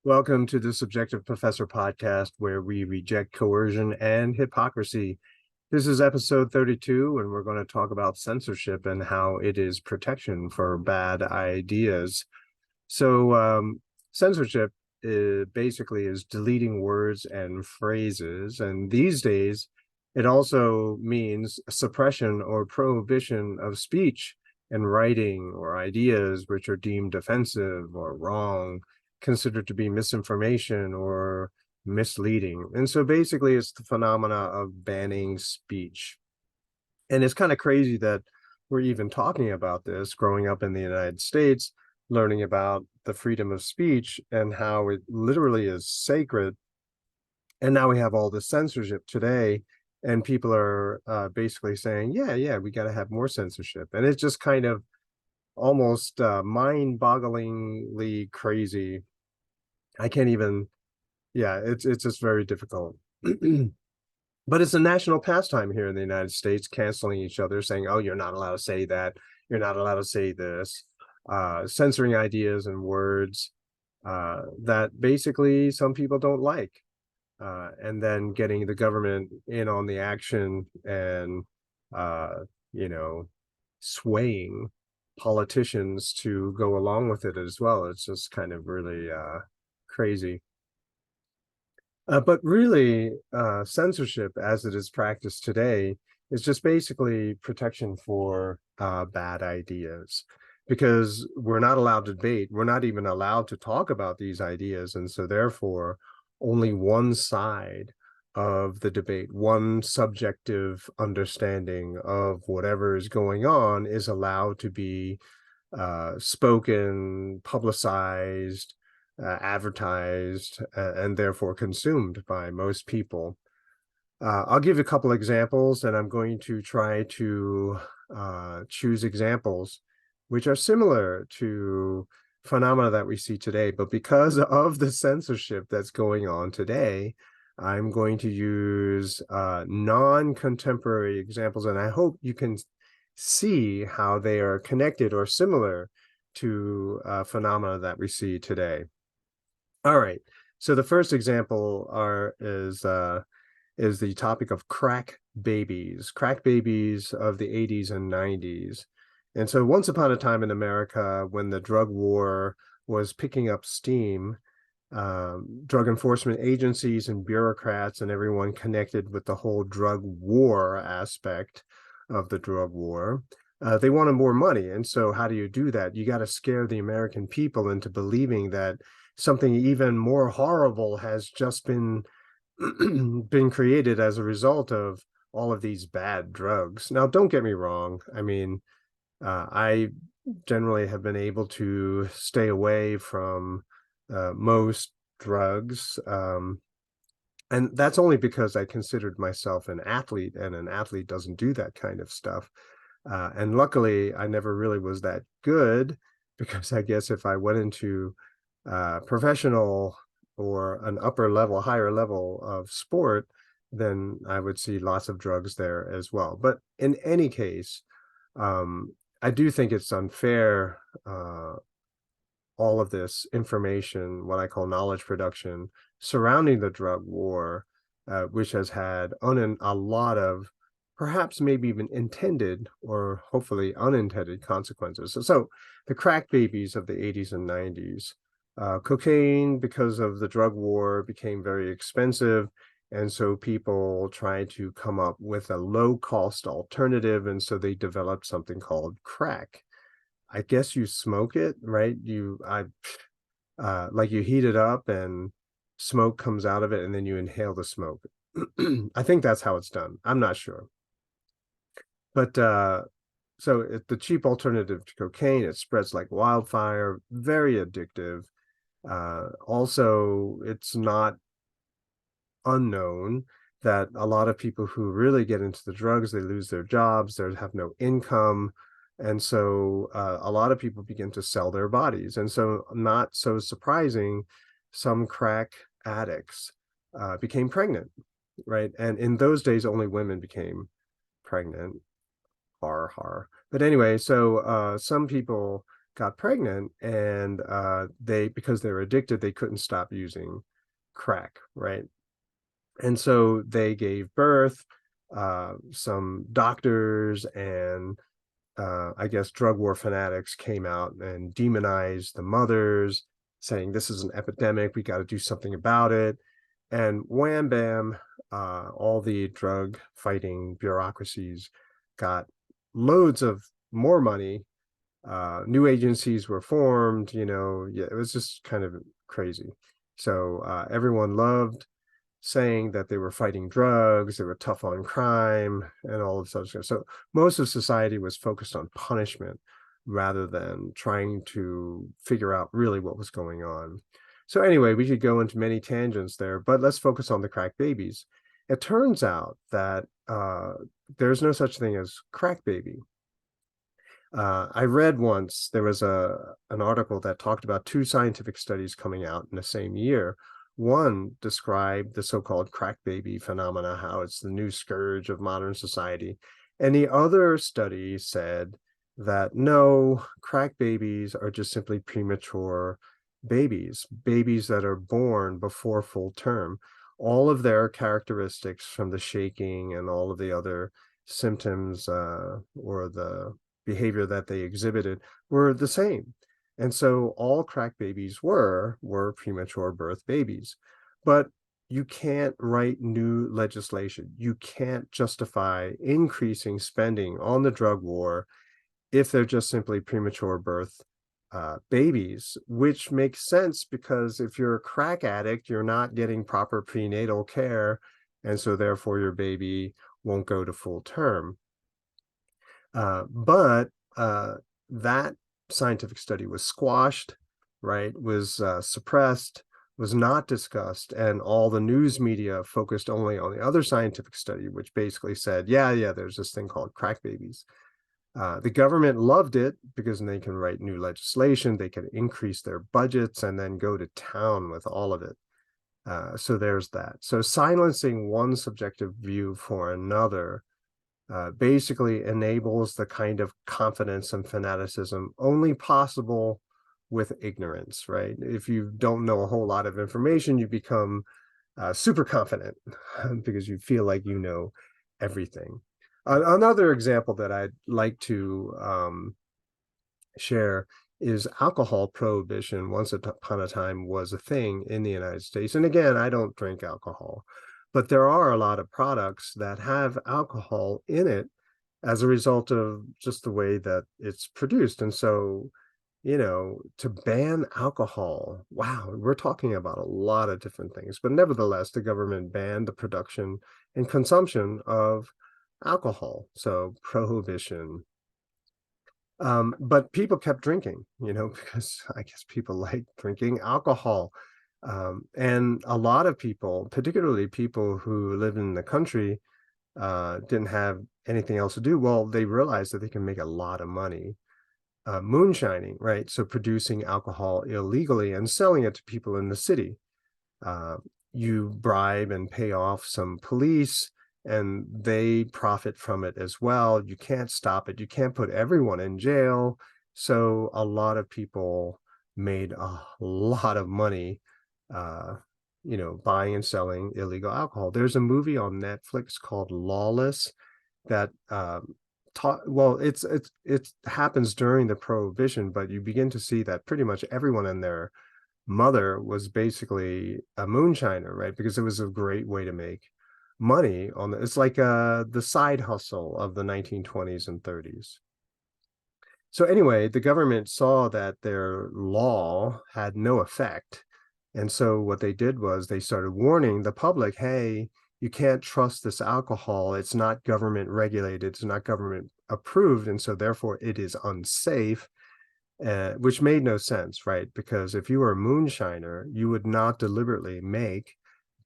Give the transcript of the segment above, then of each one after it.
Welcome to the Subjective Professor podcast, where we reject coercion and hypocrisy. This is episode 32, and we're going to talk about censorship and how it is protection for bad ideas. Censorship basically is deleting words and phrases, and these days it also means suppression or prohibition of speech and writing or ideas which are deemed offensive or wrong, considered to be misinformation or misleading. And so basically it's the phenomena of banning speech. And it's kind of crazy that we're even talking about this growing up in the United States, learning about the freedom of speech and how it literally is sacred. And now we have all this censorship today, and people are basically saying, yeah, we got to have more censorship. And it's just kind of almost mind-bogglingly crazy. I can't even, it's just very difficult. But it's a national pastime here in the United States, canceling each other, saying, oh, you're not allowed to say that, you're not allowed to say this, censoring ideas and words that basically some people don't like, and then getting the government in on the action and, you know, swaying politicians to go along with it as well. It's just kind of really crazy. But really, censorship as it is practiced today is just basically protection for bad ideas, because we're not allowed to debate. We're not even allowed to talk about these ideas. And so therefore, only one side of the debate, one subjective understanding of whatever is going on is allowed to be spoken, publicized, advertised, and therefore consumed by most people. I'll give a couple examples, and I'm going to try to choose examples which are similar to phenomena that we see today. But because of the censorship that's going on today, I'm going to use non-contemporary examples, and I hope you can see how they are connected or similar to phenomena that we see today. All right. So the first example is the topic of crack babies of the 80s and 90s. And so once upon a time in America, when the drug war was picking up steam, drug enforcement agencies and bureaucrats and everyone connected with the whole drug war aspect of the drug war, they wanted more money. And so how do you do that? You got to scare the American people into believing that something even more horrible has just been created as a result of all of these bad drugs. Now, don't get me wrong. I mean, I generally have been able to stay away from most drugs. And that's only because I considered myself an athlete, and an athlete doesn't do that kind of stuff. And luckily, I never really was that good, because I guess if I went into professional or an higher level of sport, then I would see lots of drugs there as well. But in any case, I do think it's unfair, all of this information, what I call knowledge production, surrounding the drug war, which has had a lot of perhaps maybe even intended or hopefully unintended consequences. So the crack babies of the 80s and 90s, cocaine, because of the drug war, became very expensive. And so people tried to come up with a low-cost alternative. And so they developed something called crack. I guess you smoke it, right? Like you heat it up and smoke comes out of it, and then you inhale the smoke. I think that's how it's done. I'm not sure. But the cheap alternative to cocaine, it spreads like wildfire, very addictive. Also, it's not unknown that a lot of people who really get into the drugs, they lose their jobs, they have no income. And so a lot of people begin to sell their bodies. And so, not so surprising, some crack addicts became pregnant, right? And in those days, only women became pregnant. Har. But anyway, so some people got pregnant, and because they were addicted, they couldn't stop using crack, right? And so they gave birth. Some doctors and I guess drug war fanatics came out and demonized the mothers, saying this is an epidemic, we got to do something about it. And wham bam, all the drug fighting bureaucracies got loads of more money. New agencies were formed, yeah, it was just kind of crazy. So everyone loved saying that they were fighting drugs, they were tough on crime, and all of such. So most of society was focused on punishment rather than trying to figure out really what was going on. So anyway, we could go into many tangents there, but let's focus on the crack babies. It turns out that there's no such thing as crack baby. I read once there was an article that talked about two scientific studies coming out in the same year. One described the so-called crack baby phenomena, how it's the new scourge of modern society. And the other study said that no, crack babies are just simply premature babies, babies that are born before full term. All of their characteristics from the shaking and all of the other symptoms or the behavior that they exhibited were the same. And so all crack babies were premature birth babies. But you can't write new legislation. You can't justify increasing spending on the drug war if they're just simply premature birth babies, which makes sense because if you're a crack addict, you're not getting proper prenatal care. And so therefore your baby won't go to full term. But that scientific study was squashed, right? Was suppressed, was not discussed, and all the news media focused only on the other scientific study, which basically said, yeah, there's this thing called crack babies. The government loved it because they can write new legislation, they can increase their budgets, and then go to town with all of it. So there's that. So silencing one subjective view for another basically enables the kind of confidence and fanaticism only possible with ignorance, right? If you don't know a whole lot of information, you become super confident because you feel like you know everything. Another example that I'd like to share is alcohol prohibition. Once upon a time was a thing in the United States. And again, I don't drink alcohol, but there are a lot of products that have alcohol in it as a result of just the way that it's produced. And so, to ban alcohol, wow, we're talking about a lot of different things. But nevertheless, the government banned the production and consumption of alcohol. So prohibition. But people kept drinking, because I guess people like drinking alcohol. And a lot of people, particularly people who live in the country, didn't have anything else to do. Well, they realized that they can make a lot of money moonshining, right? So producing alcohol illegally and selling it to people in the city. You bribe and pay off some police and they profit from it as well. You can't stop it. You can't put everyone in jail. So a lot of people made a lot of money, buying and selling illegal alcohol. There's a movie on Netflix called Lawless that it happens during the Prohibition, but you begin to see that pretty much everyone and their mother was basically a moonshiner, right? Because it was a great way to make money on it's like the side hustle of the 1920s and 30s. So anyway, the government saw that their law had no effect. And so what they did was they started warning the public, hey, you can't trust this alcohol. It's not government regulated. It's not government approved. And so therefore it is unsafe, which made no sense, right? Because if you were a moonshiner, you would not deliberately make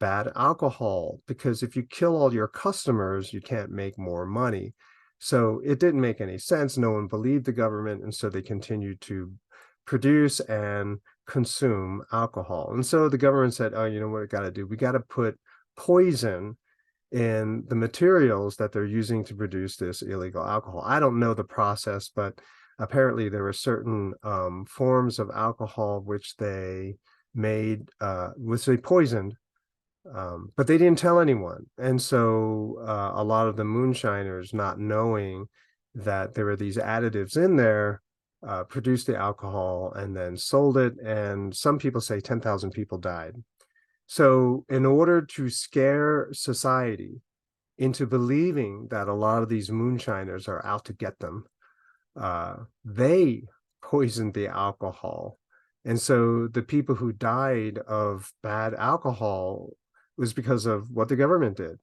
bad alcohol, because if you kill all your customers, you can't make more money. So it didn't make any sense. No one believed the government. And so they continued to produce and consume alcohol. And so the government said, oh, you know what we got to do? We got to put poison in the materials that they're using to produce this illegal alcohol. I don't know the process, but apparently there were certain forms of alcohol which they made, which they poisoned, but they didn't tell anyone. And so a lot of the moonshiners, not knowing that there were these additives in there, produced the alcohol and then sold it. And some people say 10,000 people died. So in order to scare society into believing that a lot of these moonshiners are out to get them, they poisoned the alcohol. And so the people who died of bad alcohol was because of what the government did.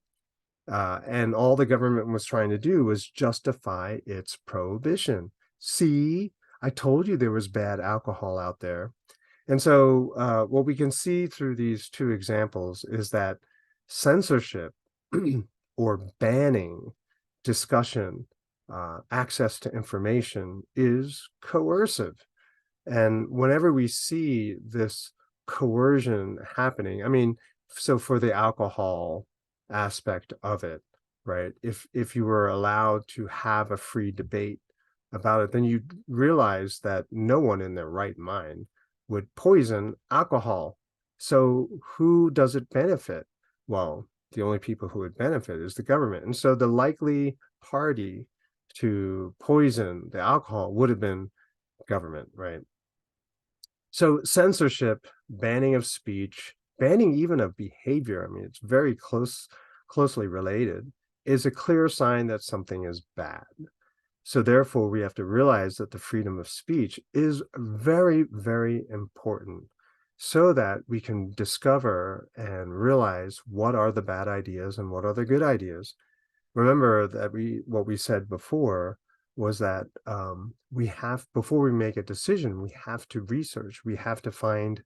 And all the government was trying to do was justify its prohibition. See, I told you there was bad alcohol out there. And so what we can see through these two examples is that censorship or banning discussion, access to information is coercive. And whenever we see this coercion happening, I mean, so for the alcohol aspect of it, right? If you were allowed to have a free debate about it, then you realize that no one in their right mind would poison alcohol. So who does it benefit? Well, the only people who would benefit is the government. And so the likely party to poison the alcohol would have been government, right? So censorship, banning of speech, banning even of behavior, I mean, it's very closely related, is a clear sign that something is bad. So therefore, we have to realize that the freedom of speech is very, very important so that we can discover and realize what are the bad ideas and what are the good ideas. Remember that what we said before was that before we make a decision, we have to research, we have to find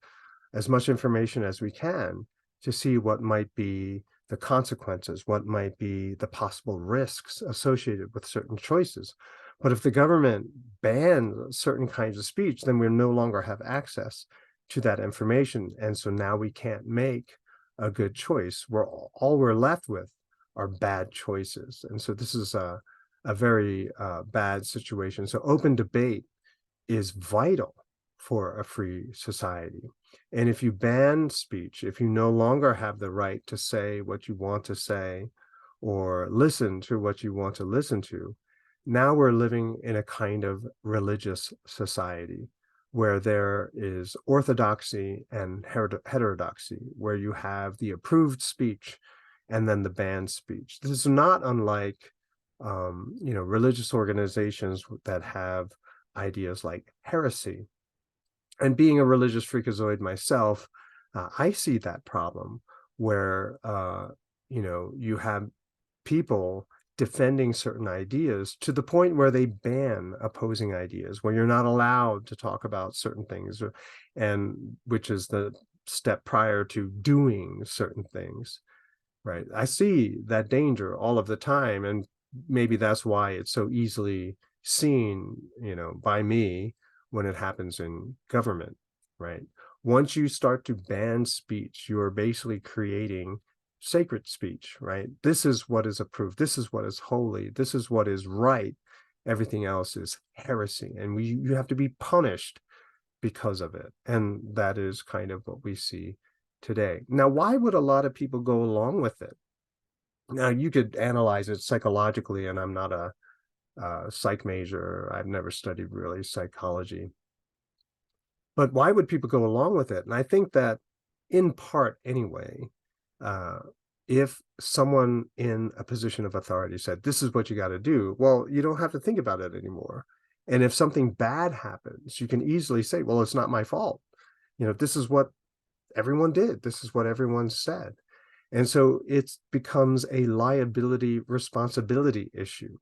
as much information as we can to see what might be the consequences, what might be the possible risks associated with certain choices. But if the government bans certain kinds of speech, then we no longer have access to that information. And so now we can't make a good choice. All we're left with are bad choices. And so this is a very bad situation. So open debate is vital for a free society. And if you ban speech, if you no longer have the right to say what you want to say or listen to what you want to listen to, now we're living in a kind of religious society where there is orthodoxy and heterodoxy, where you have the approved speech and then the banned speech. This is not unlike religious organizations that have ideas like heresy. And being a religious freakazoid myself, I see that problem where you have people defending certain ideas to the point where they ban opposing ideas, where you're not allowed to talk about certain things, and which is the step prior to doing certain things, right? I see that danger all of the time, and maybe that's why it's so easily seen, by me when it happens in government, right? Once you start to ban speech, you are basically creating sacred speech, right? This is what is approved. This is what is holy. This is what is right. Everything else is heresy, and you have to be punished because of it. And that is kind of what we see today. Now, why would a lot of people go along with it? Now, you could analyze it psychologically, and I'm not a psych major. I've never studied really psychology. But why would people go along with it? And I think that in part anyway, if someone in a position of authority said, this is what you got to do, well, you don't have to think about it anymore. And if something bad happens, you can easily say, well, it's not my fault. This is what everyone did. This is what everyone said. And so it becomes a liability responsibility issue,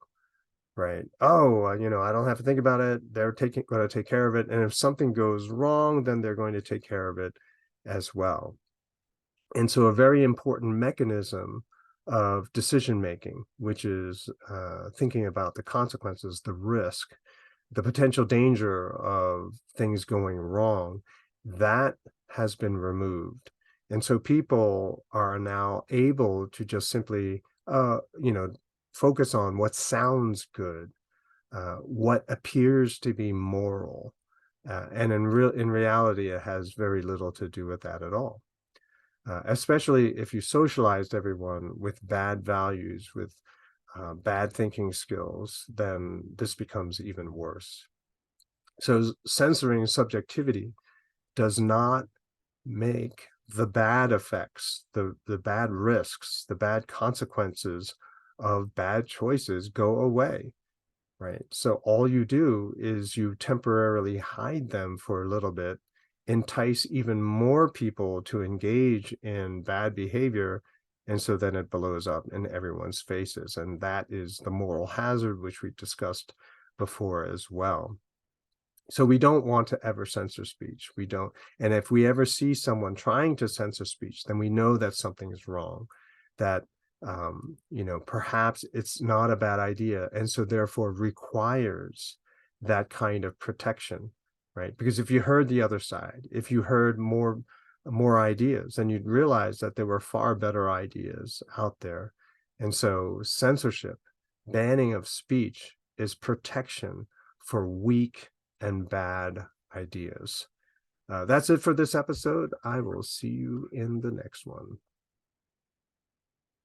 right? Oh, I don't have to think about it. They're going to take care of it. And if something goes wrong, then they're going to take care of it as well. And so a very important mechanism of decision making, which is thinking about the consequences, the risk, the potential danger of things going wrong, that has been removed. And so people are now able to just simply, focus on what sounds good, what appears to be moral. And in reality, it has very little to do with that at all. Especially if you socialized everyone with bad values, with bad thinking skills, then this becomes even worse. So censoring subjectivity does not make the bad effects, the bad risks, the bad consequences of bad choices go away, right? So all you do is you temporarily hide them for a little bit, entice even more people to engage in bad behavior, and so then it blows up in everyone's faces. And that is the moral hazard, which we discussed before as well. So we don't want to ever censor speech. We don't. And if we ever see someone trying to censor speech, then we know that something is wrong, that, perhaps it's not a bad idea. And so therefore requires that kind of protection, right? Because if you heard the other side, if you heard more ideas, then you'd realize that there were far better ideas out there. And so censorship, banning of speech, is protection for weak and bad ideas. That's it for this episode. I will see you in the next one.